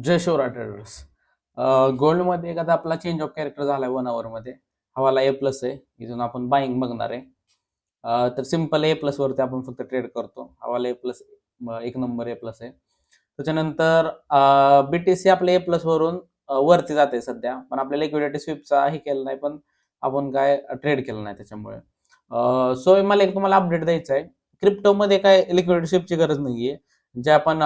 जय Shivray traders. गोल्डमध्ये एक आता आपला चेंज ऑफ कॅरेक्टर झालाय 1 आवर मध्ये. हवाला A+ आहे. इथून आपण बाईंग बघणार आहे. तर सिम्पल A+ वरती आपण फक्त ट्रेड करतो. हवाला A+, एक नंबर A+ आहे. त्याच्यानंतर BTC आपल्या A+ वरून वरती जाते सध्या, पण आपल्या लिक्विडिटी स्वीपचा हे केलं नाही, पण आपण काय ट्रेड केलं नाही त्याच्यामुळे. सो मला एक तुम्हाला अपडेट द्यायचा आहे. क्रिप्टोमध्ये काय लिक्विडिटी स्वीपची गरज नाहीये. जे आपण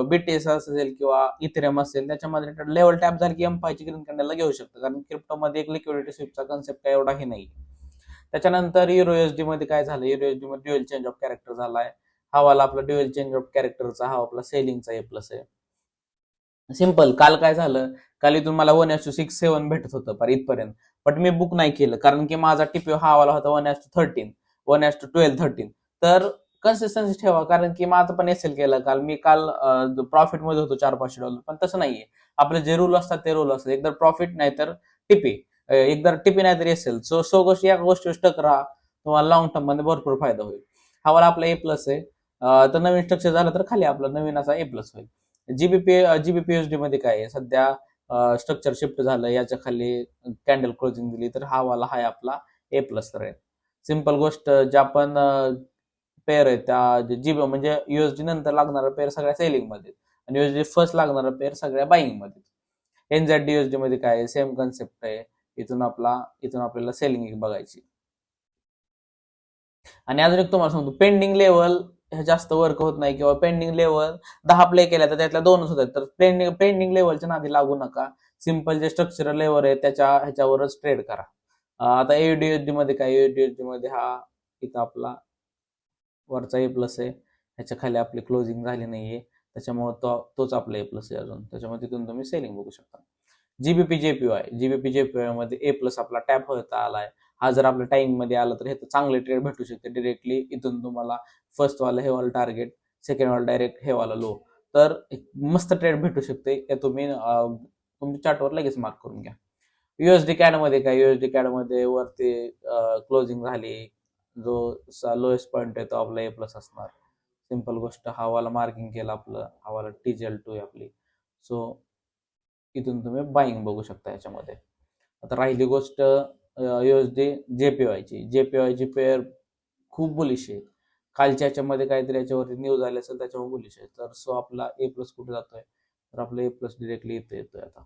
BTS असेल किंवा इथेरियम असेल त्याच्यामध्ये लेवल टॅप झाली की M5 ची ग्रीन कॅन्डलला घेऊ शकतो, कारण क्रिप्टोमध्ये एक लिक्विडिटी स्वीपचा कन्सेप्ट काय एवढाही नाही. त्याच्यानंतर युरो मध्ये काय झालं, युरो मध्ये ड्युअल चेंज ऑफ कॅरेक्टर झालाय. हा वाला आपला ड्युअल चेंज ऑफ कॅरेक्टरचा हा आपला सेलिंगचा A+ आहे. सिंपल. काल काय झालं, काल इथून मला 1:6-7 भेटत होतं पर इथपर्यंत, बट मी बुक नाही केलं कारण की माझा टीपीओ हा वाला होता 1:13, 1:12-13. तर कन्सिस्टन्सी ठेवा, कारण की माझं पण एसएल केलं काल मी. काल प्रॉफिट मध्ये होतो $400-500, पण तसं नाहीये. आपले जे रूल असतात ते रूल असतात, एकदा प्रॉफिट नाही तर टीपी, एकदा टीपी नाही तर एसएल. सो गोष्टी या गोष्टीवर स्टक राहा, तुम्हाला लॉंग टर्म मध्ये भरपूर फायदा होईल. हा वाला आपला A+ आहे. तर नवीन स्ट्रक्चर झालं तर खाली आपला नवीन असा A+ होईल. जीबीपीएसडी मध्ये काय आहे सध्या, स्ट्रक्चर शिफ्ट झालं, याच्या खाली कॅन्डल क्लोजिंग दिली, तर हा वाला आहे आपला A+ आहे. सिंपल गोष्ट, ज्या आपण पेअर आहे त्या जीबी म्हणजे USD नंतर लागणारा पेअर सगळ्या सेलिंग मध्ये, आणि USD फर्स्ट लागणारा पेअर सगळ्या बाईंग मध्ये. NZD मध्ये काय आहे, सेम कन्सेप्ट आहे. इथून आपल्याला सेलिंग बघायची. आणि अजून एक तुम्हाला सांगतो, पेंडिंग लेवल जास्त वर्क होत नाही, किंवा पेंडिंग लेवल 10 प्ले केल्या तर त्यातल्या 2च होतात, तर पेंडिंग लेवलच्या नादी लागू नका. सिंपल जे स्ट्रक्चरल लेवल आहे ह्याच्यावरच ट्रेड करा. आता AUDUSD मध्ये काय, AUDUSD मध्ये हा इथं आपला वरचा A+ आहे. ह्याच्या खाली आपली क्लोजिंग झाली नाहीये, त्याच्यामुळे तोच आपला A+ आहे अजून, त्याच्यामुळे तिथून तुम्ही सेलिंग बघू शकता. जीबीपी जेपीवाय मध्ये A+ आपला टॅप होता आलाय. हा जर आपल्या टाइम मध्ये आला तर हे तर चांगले ट्रेड भेटू शकते डिरेक्टली. इथून तुम्हाला फर्स्ट वाला हे वाला टार्गेट, सेकंड वाला डायरेक्ट हे वाला लो, तर मस्त ट्रेड भेटू शकते. हे तुम्ही तुमच्या चार्टवर लगेच मार्क करून घ्या. USD कॅड मध्ये काय, USD कॅड मध्ये वरती क्लोजिंग झाली, जो लोएस्ट पॉईंट आहे तो आपला A+ असणार. सिंपल गोष्ट, हवाला मार्किंग केलं आपलं, हवाला TGL2 आहे आपली. सो इथून तुम्ही बाईंग बघू शकता याच्यामध्ये. आता राहिली गोष्ट USD जेपीवायची पेअर खूप बुलिश आहे. कालच्या याच्यामध्ये काहीतरी याच्यावरती न्यूज आली असेल त्याच्यावर बुलिश आहे. तर सो आपला A+ कुठे जातोय, तर आपला A+ डिरेक्टली इथे येतोय. आता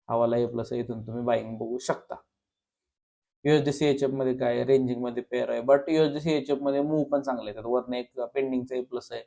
हवाला A+ इथून तुम्ही बाईंग बघू शकता. USD CHF मध्ये काय, रेंजिंग मध्ये पेअर आहे, बट USD CHF मध्ये मूव्ह पण चांगले येतात. वरनं एक पेंडिंगचा A+ आहे,